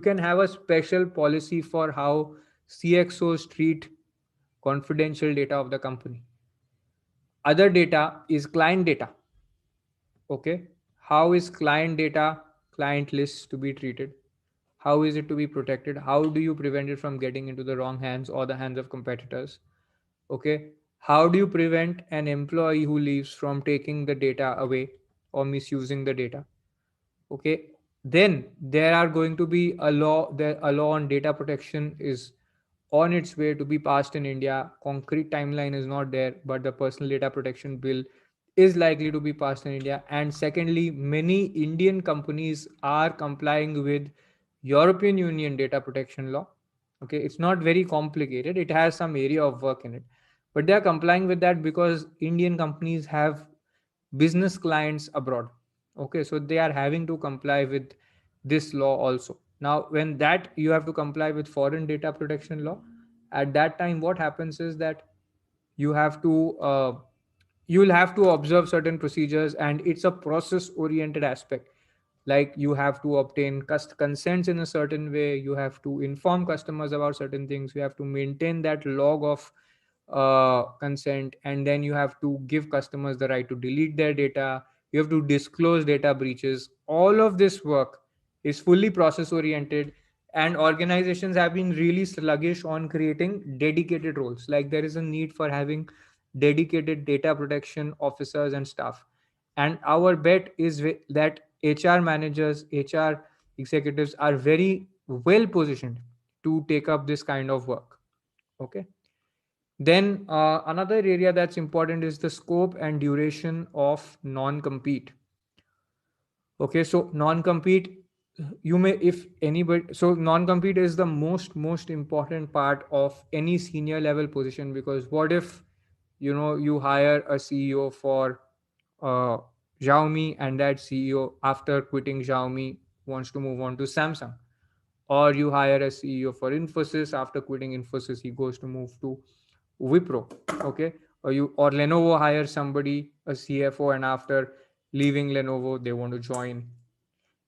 can have a special policy for how CXOs treat confidential data of the company. Other data is client data. Okay. How is client data, client lists to be treated? How is it to be protected? How do you prevent it from getting into the wrong hands or the hands of competitors? Okay. How do you prevent an employee who leaves from taking the data away or misusing the data? Okay. Then there are going to be a law on data protection is on its way to be passed in India. Concrete timeline is not there, but the personal data protection bill is likely to be passed in India. And secondly, many Indian companies are complying with European Union data protection law. Okay, it's not very complicated. It has some area of work in it, but they are complying with that because Indian companies have business clients abroad. Okay, so they are having to comply with this law also. Now when that you have to comply with foreign data protection law, at that time what happens is that you have to you'll have to observe certain procedures, and it's a process oriented aspect. Like you have to obtain consents in a certain way, you have to inform customers about certain things, you have to maintain that log of consent, and then you have to give customers the right to delete their data, you have to disclose data breaches. All of this work is fully process oriented, and organizations have been really sluggish on creating dedicated roles. Like there is a need for having dedicated data protection officers and staff. And our bet is that HR managers, HR executives are very well positioned to take up this kind of work. Okay. Then another area that's important is the scope and duration of non-compete. Okay, so non-compete, you may, if anybody, so non-compete is the most important part of any senior level position, because what if you hire a CEO for uh, Xiaomi, and that CEO after quitting Xiaomi wants to move on to Samsung, or you hire a CEO for Infosys, after quitting Infosys he goes to move to Wipro. Okay, or Lenovo hires somebody, a CFO, and after leaving Lenovo they want to join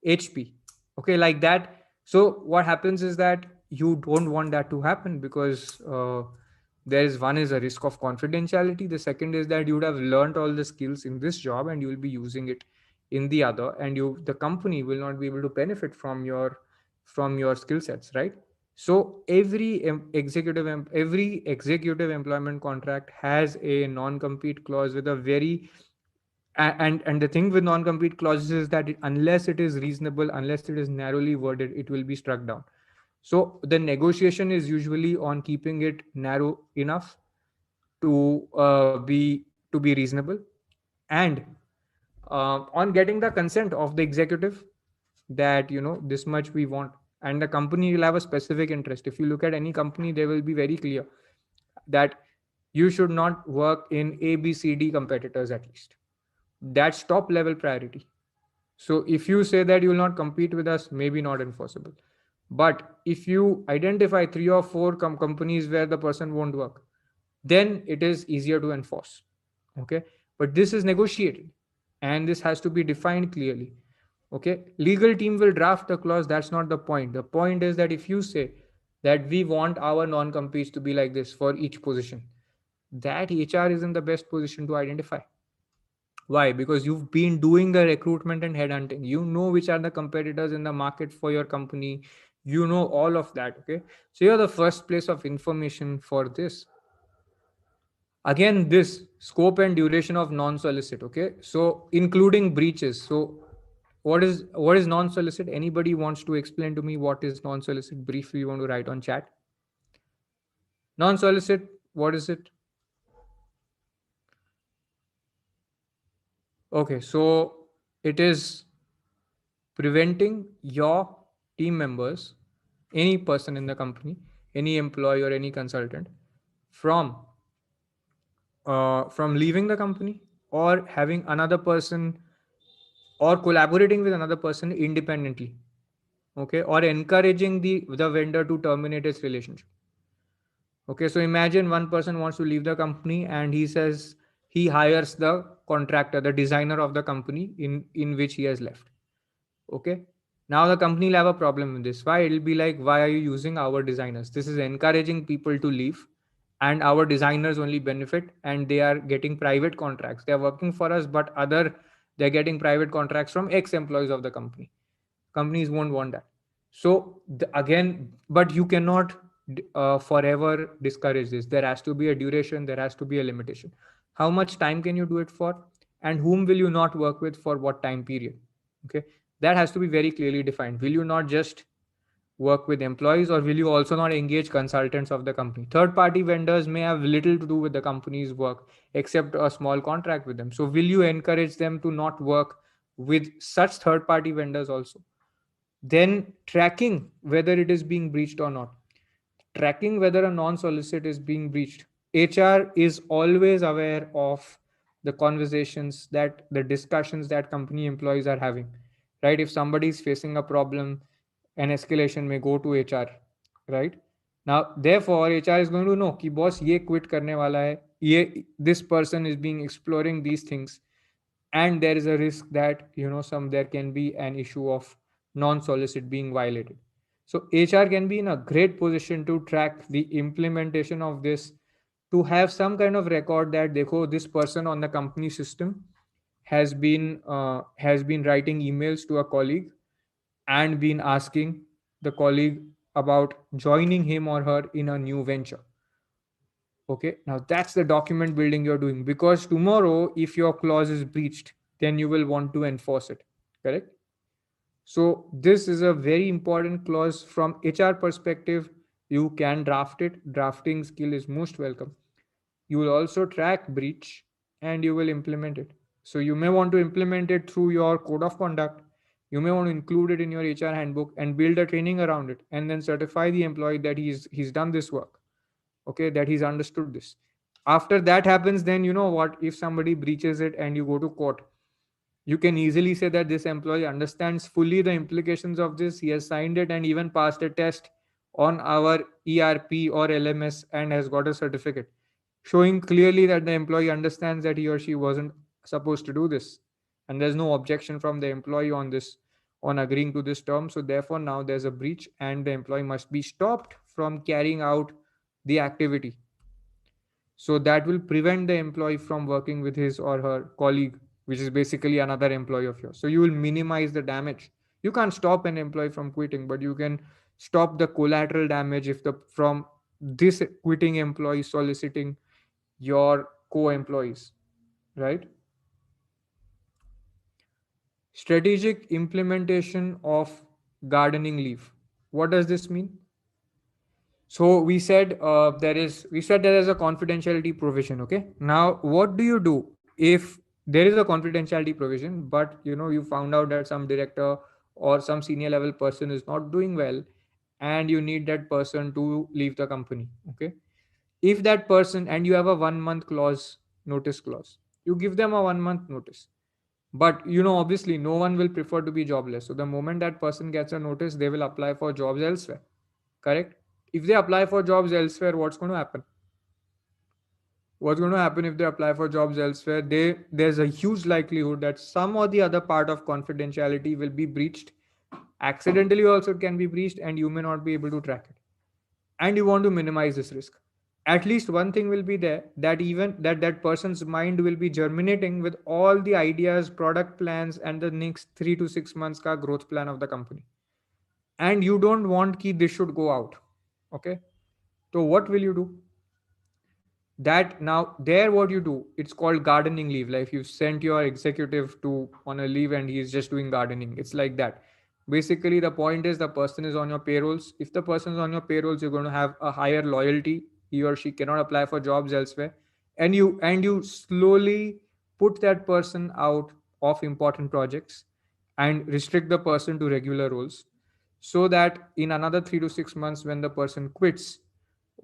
HP. Okay, like that. So what happens is that you don't want that to happen, because there is one is a risk of confidentiality. The second is that you would have learned all the skills in this job and you will be using it in the other, and the company will not be able to benefit from your skill sets, right? So every executive employment contract has a non compete clause with a very and the thing with non compete clauses is that unless it is reasonable, unless it is narrowly worded, it will be struck down. So the negotiation is usually on keeping it narrow enough to be reasonable, and on getting the consent of the executive that this much we want, and the company will have a specific interest. If you look at any company, they will be very clear that you should not work in ABCD competitors, at least that's top level priority. So if you say that you will not compete with us, maybe not enforceable. But if you identify three or four companies where the person won't work, then it is easier to enforce. Okay, but this is negotiated, and this has to be defined clearly. Okay, legal team will draft the clause. That's not the point. The point is that if you say that we want our non-competes to be like this for each position, that HR is in the best position to identify. Why? Because you've been doing the recruitment and headhunting. You know which are the competitors in the market for your company. You know all of that. Okay. So you're the first place of information for this. Again, this scope and duration of non-solicit. Okay. So including breaches. So what is non-solicit? Anybody wants to explain to me what is non-solicit? Briefly, you want to write on chat. Non-solicit, what is it? Okay, so it is preventing your team members, any person in the company, any employee or any consultant, from leaving the company, or having another person, or collaborating with another person independently. Okay, or encouraging the vendor to terminate its relationship. Okay, so imagine one person wants to leave the company, and he says he hires the contractor, the designer of the company in which he has left. Okay, Now the company will have a problem with this. Why? It'll be like, why are you using our designers? This is encouraging people to leave, and our designers only benefit, and they are getting private contracts. They are working for us, but they're getting private contracts from ex-employees of the company. Companies won't want that. So again, but you cannot forever discourage this. There has to be a duration. There has to be a limitation. How much time can you do it for, and whom will you not work with for what time period? Okay, that has to be very clearly defined. Will you not just work with employees, or will you also not engage consultants of the company? Third party vendors may have little to do with the company's work except a small contract with them. So will you encourage them to not work with such third party vendors also? Then tracking whether it is being breached or not, tracking whether a non-solicit is being breached. HR is always aware of the conversations, that the discussions that company employees are having, right? If somebody is facing a problem, an escalation may go to HR, right? Now therefore HR is going to know कि boss ये quit करने वाला है, ये this person is being exploring these things, and there is a risk that there can be an issue of non-solicit being violated. So HR can be in a great position to track the implementation of this, to have some kind of record that देखो this person on the company system has been writing emails to a colleague and been asking the colleague about joining him or her in a new venture. Okay, now that's the document building you're doing, because tomorrow if your clause is breached, then you will want to enforce it. Correct? So this is a very important clause from HR perspective. You can draft it. Drafting skill is most welcome. You will also track breach and you will implement it. So you may want to implement it through your code of conduct. You may want to include it in your HR handbook and build a training around it, and then certify the employee that he's done this work. Okay, that he's understood this. After that happens, then you know what, if somebody breaches it and you go to court, you can easily say that this employee understands fully the implications of this. He has signed it and even passed a test on our ERP or LMS and has got a certificate showing clearly that the employee understands that he or she wasn't supposed to do this, and there's no objection from the employee on this, on agreeing to this term. So therefore now there's a breach and the employee must be stopped from carrying out the activity. So that will prevent the employee from working with his or her colleague, which is basically another employee of yours. So you will minimize the damage. You can't stop an employee from quitting, but you can stop the collateral damage if the from this quitting employee soliciting your co-employees, right? Strategic implementation of gardening leave. What does this mean? So we said there is a confidentiality provision. Okay. Now, what do you do if there is a confidentiality provision, but you found out that some director or some senior level person is not doing well, and you need that person to leave the company. Okay. If that person, and you have a 1 month clause, notice clause, you give them a 1 month notice. But obviously, no one will prefer to be jobless. So the moment that person gets a notice, they will apply for jobs elsewhere. Correct? If they apply for jobs elsewhere, what's going to happen? What's going to happen if they apply for jobs elsewhere? There's a huge likelihood that some or the other part of confidentiality will be breached. Accidentally also it can be breached, and you may not be able to track it. And you want to minimize this risk. At least one thing will be there, that even that person's mind will be germinating with all the ideas, product plans, and the next 3 to 6 months ka growth plan of the company. And you don't want ki this should go out. Okay. So what will you do? That now there, what you do, it's called gardening leave. Like if you sent your executive to on a leave and he's just doing gardening, it's like that. Basically the point is the person is on your payrolls. If the person is on your payrolls, you're going to have a higher loyalty. He or she cannot apply for jobs elsewhere, and you slowly put that person out of important projects and restrict the person to regular roles, so that in another 3 to 6 months when the person quits,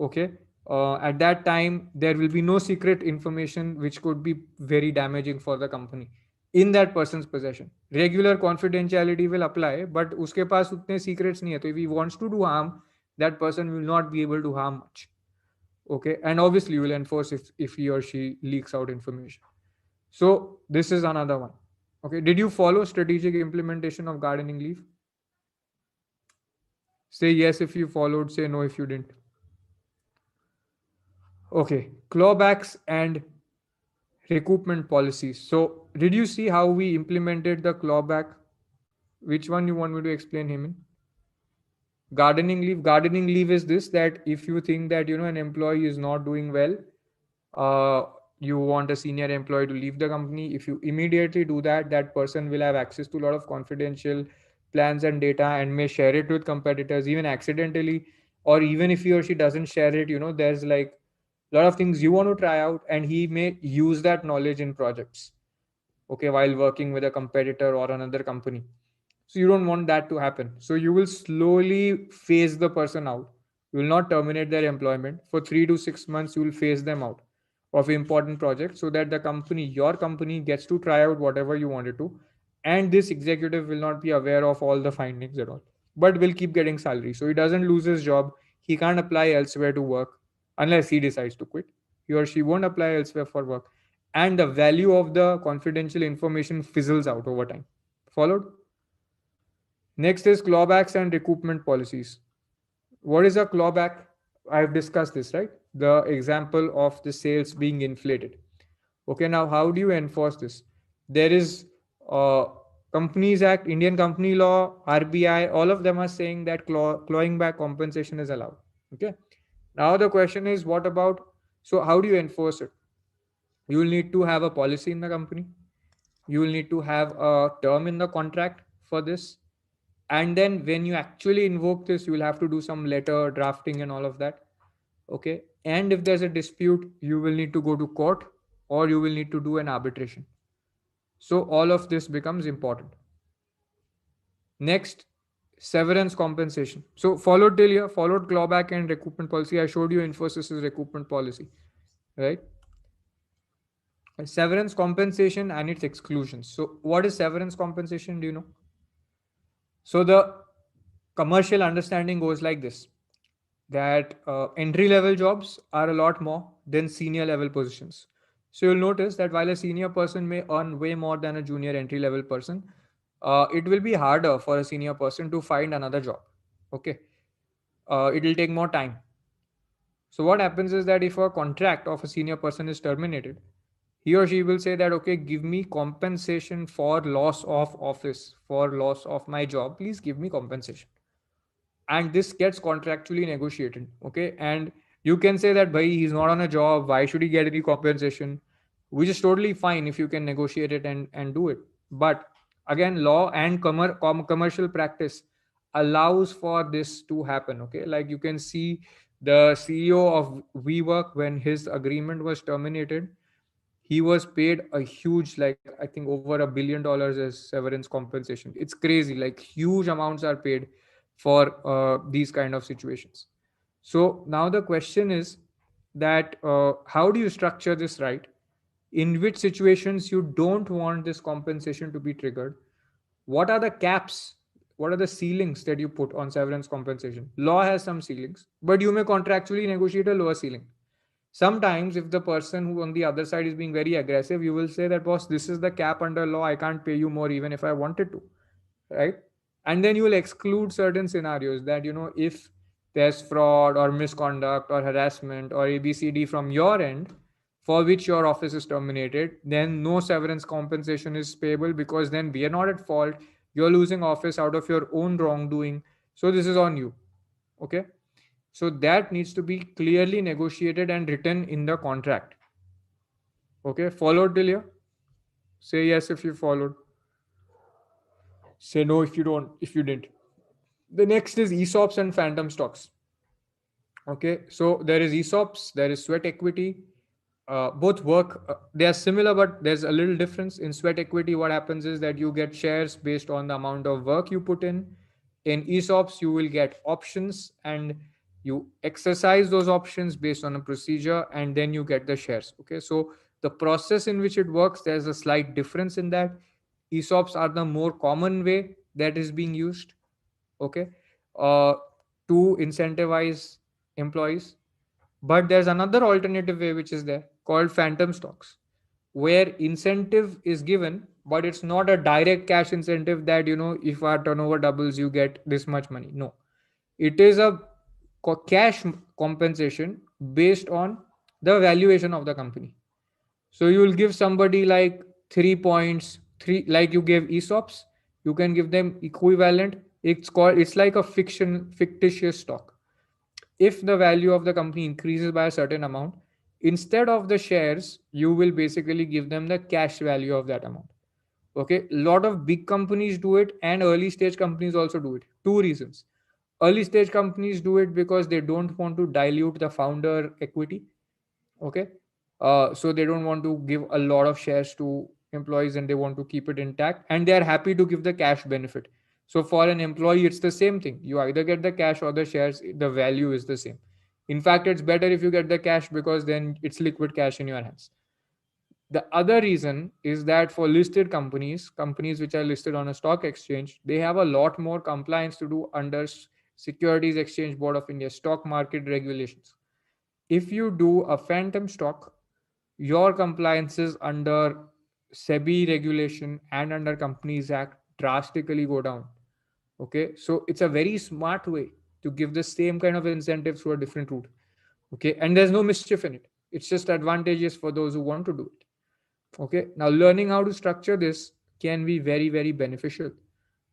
okay, at that time there will be no secret information which could be very damaging for the company in that person's possession. Regular confidentiality will apply, but uske paas utne secrets nahi hai, so if he wants to do harm, that person will not be able to harm much. Okay, and obviously you will enforce if he or she leaks out information. So this is another one. Okay, did you follow strategic implementation of gardening leave? Say yes if you followed, say no if you didn't. Okay, clawbacks and recoupment policies. So, did you see how we implemented the clawback? Which one you want me to explain, him in? Gardening leave. Gardening leave is this, that if you think that an employee is not doing well, uh, you want a senior employee to leave the company. If you immediately do that, that person will have access to a lot of confidential plans and data and may share it with competitors even accidentally, or even if he or she doesn't share it, there's like a lot of things you want to try out, and he may use that knowledge in projects, okay, while working with a competitor or another company. So you don't want that to happen. So you will slowly phase the person out. You will not terminate their employment. For 3 to 6 months, you will phase them out of important projects so that the company, your company, gets to try out whatever you wanted to. And this executive will not be aware of all the findings at all, but will keep getting salary. So he doesn't lose his job. He can't apply elsewhere to work unless he decides to quit. He or she won't apply elsewhere for work. And the value of the confidential information fizzles out over time. Followed? Next is clawbacks and recoupment policies. What is a clawback? I've discussed this, right? The example of the sales being inflated. Okay, now how do you enforce this? There is uh, Companies Act, Indian Company Law, RBI, all of them are saying that clawing back compensation is allowed. Okay. Now the question is, what about, so how do you enforce it? You will need to have a policy in the company. You will need to have a term in the contract for this, and then when you actually invoke this, you will have to do some letter drafting and all of that. Okay, and if there's a dispute, you will need to go to court, or you will need to do an arbitration. So all of this becomes important. Next, severance compensation. So followed till here, followed clawback and recoupment policy. I showed you Infosys's recoupment policy, right? Severance compensation and its exclusions. So what is severance compensation? Do you know? So the commercial understanding goes like this, that entry level jobs are a lot more than senior level positions. So you'll notice that while a senior person may earn way more than a junior entry level person, it will be harder for a senior person to find another job. Okay. It will take more time. So what happens is that if a contract of a senior person is terminated, he or she will say that, okay, give me compensation for loss of office, for loss of my job, please give me compensation. And this gets contractually negotiated, okay, and you can say that, bhai, he's not on a job, why should he get any compensation, which is totally fine if you can negotiate it and do it. But again, law and commercial practice allows for this to happen. Okay, like you can see the CEO of WeWork, when his agreement was terminated, he was paid a huge, like I think over $1 billion as severance compensation. It's crazy, like huge amounts are paid for these kind of situations. So now the question is that how do you structure this right? In which situations you don't want this compensation to be triggered? What are the caps? What are the ceilings that you put on severance compensation? Law has some ceilings, but you may contractually negotiate a lower ceiling. Sometimes if the person who on the other side is being very aggressive, you will say that, boss, this is the cap under law, I can't pay you more even if I wanted to, right? And then you will exclude certain scenarios that, if there's fraud or misconduct or harassment or abcd from your end, for which your office is terminated, then no severance compensation is payable, because then we are not at fault, you're losing office out of your own wrongdoing, so this is on you. Okay, so that needs to be clearly negotiated and written in the contract. Okay, followed till here? Say yes if you followed. Say no if you didn't. The next is ESOPs and phantom stocks. Okay, so there is ESOPs, there is sweat equity. Both work, they are similar, but there's a little difference. In sweat equity, what happens is that you get shares based on the amount of work you put in. In ESOPs, you will get options, and you exercise those options based on a procedure, and then you get the shares. Okay, so the process in which it works, there's a slight difference in that. ESOPs are the more common way that is being used, okay, uh, to incentivize employees. But there's another alternative way which is there, called phantom stocks, where incentive is given, but it's not a direct cash incentive that, if our turnover doubles, you get this much money. No. It is a cash compensation based on the valuation of the company. So you will give somebody like 3 points, three, like you gave ESOPs, you can give them equivalent. It's like a fictitious stock. If the value of the company increases by a certain amount, instead of the shares, you will basically give them the cash value of that amount. Okay, a lot of big companies do it, and early stage companies also do it. Two reasons: early stage companies do it because they don't want to dilute the founder equity. Okay, so they don't want to give a lot of shares to employees, and they want to keep it intact, and they are happy to give the cash benefit. So for an employee, it's the same thing. You either get the cash or the shares, the value is the same. In fact, it's better if you get the cash, because then it's liquid cash in your hands. The other reason is that for listed companies, companies which are listed on a stock exchange, they have a lot more compliance to do under Securities Exchange Board of India stock market regulations. If you do a phantom stock, your compliances under SEBI regulation and under Companies Act drastically go down. Okay, so it's a very smart way to give the same kind of incentives through a different route. Okay, and there's no mischief in it. It's just advantageous for those who want to do it. Okay, now learning how to structure this can be very, very beneficial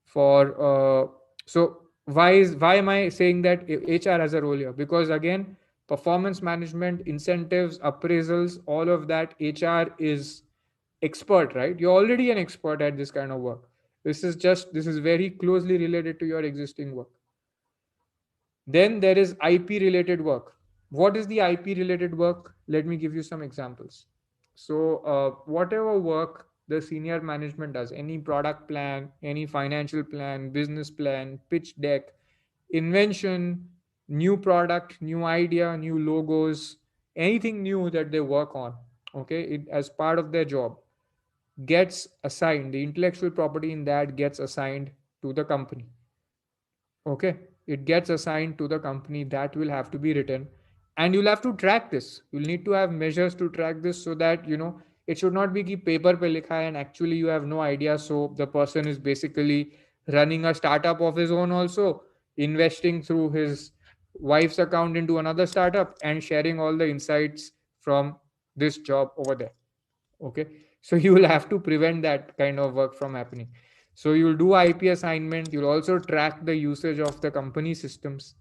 for. So why am I saying that HR has a role here? Because again, performance management, incentives, appraisals, all of that, HR is expert, right? You're already an expert at this kind of work. This is very closely related to your existing work. Then there is IP related work. What is the IP related work? Let me give you some examples. So, whatever work the senior management does, any product plan, any financial plan, business plan, pitch deck, invention, new product, new idea, new logos, anything new that they work on, okay, as part of their job, gets assigned, the intellectual property in that gets assigned to the company. Okay, it gets assigned to the company. That will have to be written, and you'll have to track this. You'll need to have measures to track this, so that it should not be ki paper pe likha hai and actually you have no idea. So the person is basically running a startup of his own, also investing through his wife's account into another startup and sharing all the insights from this job over there. Okay, so you will have to prevent that kind of work from happening. So you'll do IP assignment, you'll also track the usage of the company systems.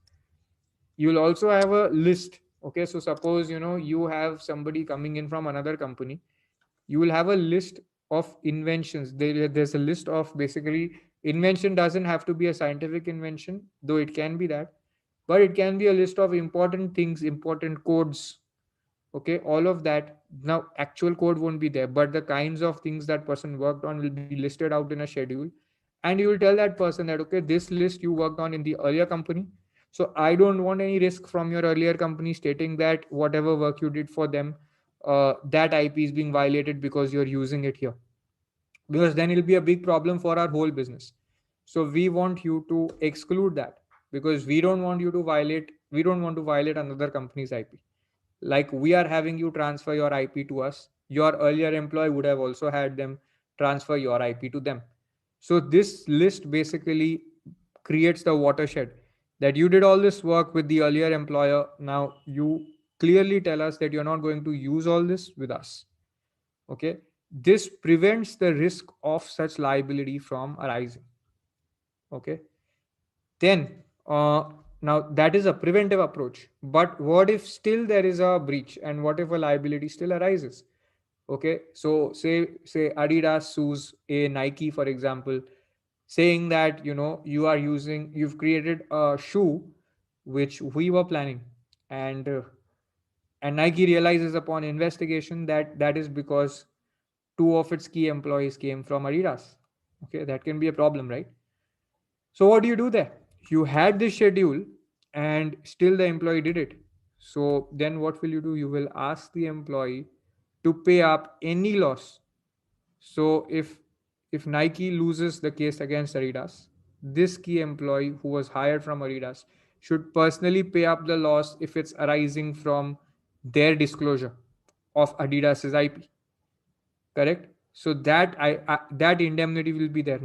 You'll also have a list. Okay, so suppose you have somebody coming in from another company, you will have a list of inventions. There's a list of, basically, invention doesn't have to be a scientific invention, though it can be that, but it can be a list of important things, important codes. Okay, all of that. Now actual code won't be there, but the kinds of things that person worked on will be listed out in a schedule, and you will tell that person that, okay, this list you worked on in the earlier company, so I don't want any risk from your earlier company stating that whatever work you did for them, that IP is being violated because you're using it here, because then it'll be a big problem for our whole business. So we want you to exclude that, because we don't want to violate another company's IP. Like, we are having you transfer your IP to us, your earlier employee would have also had them transfer your IP to them. So this list basically creates the watershed, that you did all this work with the earlier employer. Now you clearly tell us that you're not going to use all this with us. Okay, this prevents the risk of such liability from arising. Okay, then now that is a preventive approach. But what if still there is a breach, and what if a liability still arises? Okay, so say Adidas sues a Nike, for example, saying that you've created a shoe which we were planning, and Nike realizes upon investigation that that is because two of its key employees came from Adidas. Okay, that can be a problem, right? So what do you do there? You had this schedule and still the employee did it. So then what will you do? You will ask the employee to pay up any loss. So if Nike loses the case against Adidas, this key employee who was hired from Adidas should personally pay up the loss if it's arising from their disclosure of Adidas's IP. Correct? So that indemnity will be there.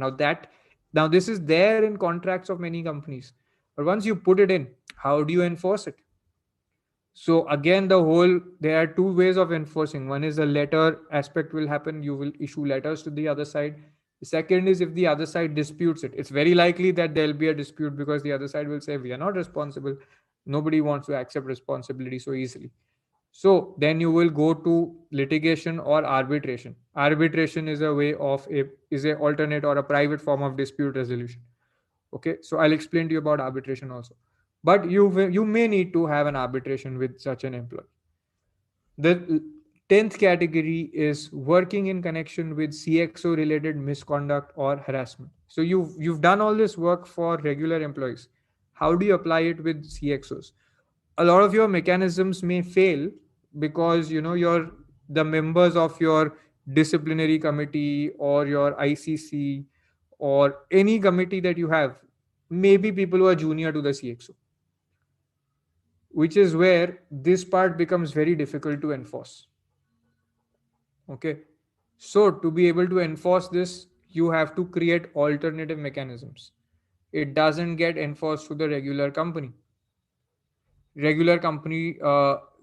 Now this is there in contracts of many companies. But once you put it in, how do you enforce it? So again, there are two ways of enforcing. One is the letter aspect will happen. You will issue letters to the other side. The second is if the other side disputes it. It's very likely that there'll be a dispute because the other side will say, we are not responsible. Nobody wants to accept responsibility so easily. So then you will go to litigation or arbitration. Arbitration is a alternate or a private form of dispute resolution. Okay, so I'll explain to you about arbitration also. But you may need to have an arbitration with such an employee. The 10th category is working in connection with CXO related misconduct or harassment. So you've done all this work for regular employees. How do you apply it with CXOs? A lot of your mechanisms may fail because your the members of your disciplinary committee or your ICC or any committee that you have may be people who are junior to the CXO, which is where this part becomes very difficult to enforce. Okay, so to be able to enforce this, you have to create alternative mechanisms. It doesn't get enforced through the regular company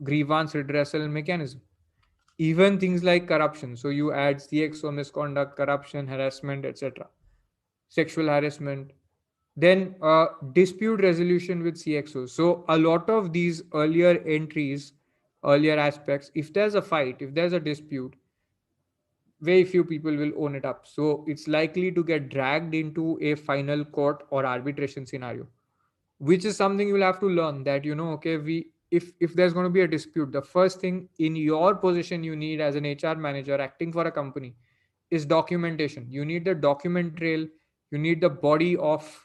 grievance redressal mechanism. Even things like corruption, so you add CXO misconduct, corruption, harassment, etc., sexual harassment. Then dispute resolution with CXO. So a lot of these earlier entries, earlier aspects, if there's a fight, if there's a dispute, very few people will own it up. So it's likely to get dragged into a final court or arbitration scenario, which is something you'll have to learn that, okay, if there's going to be a dispute, the first thing in your position you need as an HR manager acting for a company is documentation. You need the document trail, you need the body of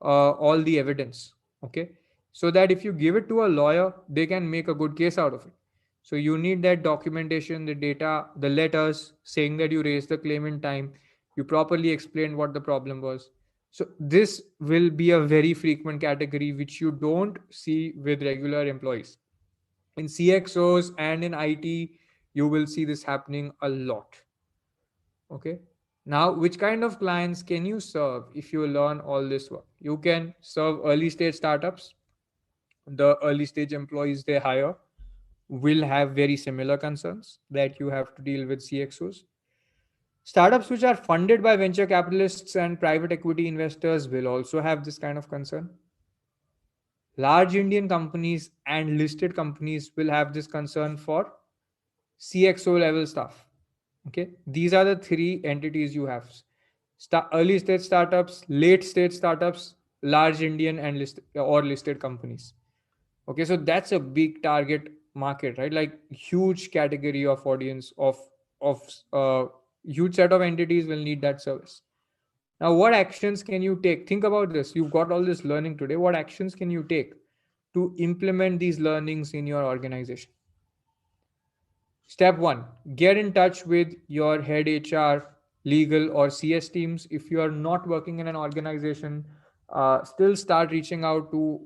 all the evidence. Okay, so that if you give it to a lawyer, they can make a good case out of it. So you need that documentation, the data, the letters saying that you raised the claim in time, you properly explained what the problem was. So this will be a very frequent category which you don't see with regular employees. In CXOs and in IT, you will see this happening a lot. Okay. Now, which kind of clients can you serve if you learn all this work? You can serve early stage startups. The early stage employees they hire will have very similar concerns that you have to deal with CXOs. Startups which are funded by venture capitalists and private equity investors will also have this kind of concern. Large Indian companies and listed companies will have this concern for CXO level stuff. Okay, these are the three entities you have: early stage startups, late stage startups, large Indian and listed companies. Okay, so that's a big target market, right? Like huge category of audience of huge set of entities will need that service. Now, what actions can you take? Think about this. You've got all this learning today. What actions can you take to implement these learnings in your organization? Step one, get in touch with your head HR, legal, or CS teams. If you are not working in an organization, still start reaching out to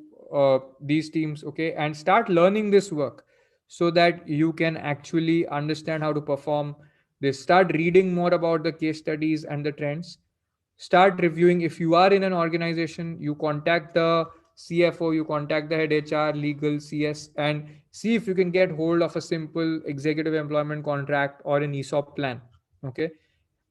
these teams, okay, and start learning this work so that you can actually understand how to perform this. Start reading more about the case studies and the trends. Start reviewing. If you are in an organization, you contact the CFO, you contact the head HR, legal, CS, and see if you can get hold of a simple executive employment contract or an ESOP plan. Okay,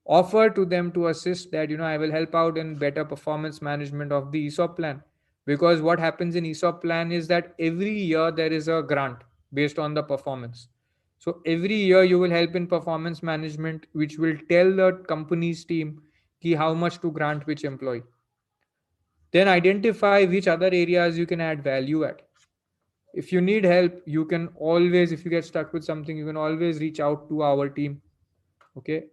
offer to them to assist that, I will help out in better performance management of the ESOP plan. Because what happens in ESOP plan is that every year there is a grant based on the performance. So every year you will help in performance management, which will tell the company's team how much to grant which employee. Then identify which other areas you can add value at. If you need help, you can always, if you get stuck with something, you can always reach out to our team. Okay.